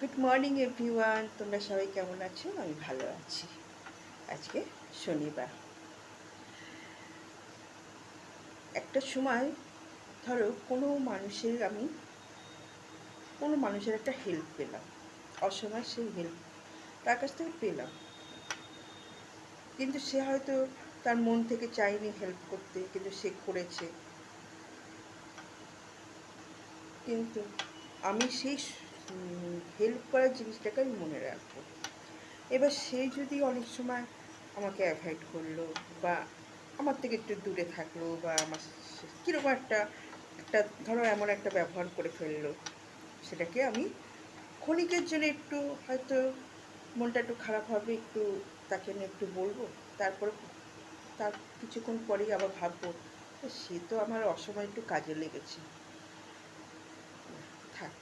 Good morning everyone, তোমরা সবাই কেমন আছো? আমি ভালো আছি। আজকে শনিবার। একটা সময় ধরো কোনো মানুষের একটা হেল্প পেলাম, অসময় সেই হেল্প তার কাছ থেকে পেলাম, কিন্তু সে হয়তো তার মন থেকে চায়নি হেল্প করতে, কিন্তু সে করেছে। কিন্তু আমি সেই হেল্প করার জিনিসটাকে আমি মনে রাখবো। এবার সে যদি অনেক সময় আমাকে অ্যাভয়েড করলো, বা আমার থেকে একটু দূরে থাকলো, বা আমার কীরকম একটা একটা ধরো এমন একটা ব্যবহার করে ফেললো, সেটাকে আমি ক্ষণিকের জন্য একটু হয়তো মনটা একটু খারাপ হবে, একটু তাকে নিয়ে একটু বলবো। তারপরে তার কিছুক্ষণ পরেই আবার ভাববো, সে তো আমার অসময়ে একটু কাজে লেগেছে, থাক,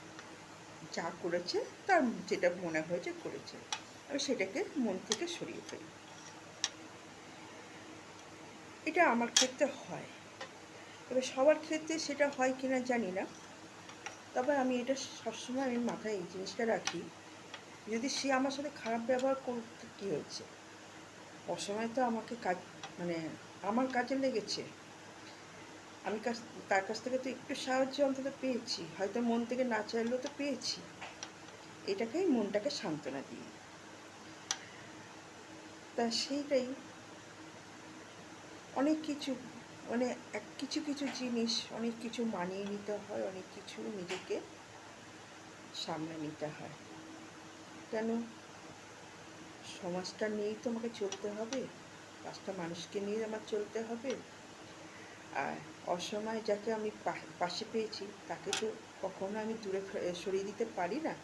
যা করেছে তার যেটা মনে হয়েছে করেছে, আমি সেটাকে মন থেকে সরিয়ে ফেলি। এটা আমার ক্ষেত্রে হয়। এবার সবার ক্ষেত্রে সেটা হয় কিনা জানি না, তবে আমি এটা সবসময় আমি মাথায় এই জিনিসটা রাখি, যদি সে আমার সাথে খারাপ ব্যবহার করতে কী হয়েছে, অসময়ে তো আমাকে কাজ মানে আমার কাজে লেগেছে, আমি তার কাছ থেকে তো একটু সাহায্য অন্তত পেয়েছি, হয়তো মন থেকে না চাইলেও তো পেয়েছি। এটাকেই মনটাকে সান্ত্বনা দিই। তা সেইটাই অনেক কিছু, মানে কিছু কিছু জিনিস অনেক কিছু মানিয়ে নিতে হয়, অনেক কিছু নিজেকে সামলে নিতে হয়। কেন, সমাজটা নিয়েই তো আমাকে চলতে হবে, ৫টা মানুষকে নিয়ে আমার চলতে হবে। আর অসময়ে যাকে আমি পাশে পেয়েছি তাকে তো কখনো আমি দূরে সরিয়ে দিতে পারি না।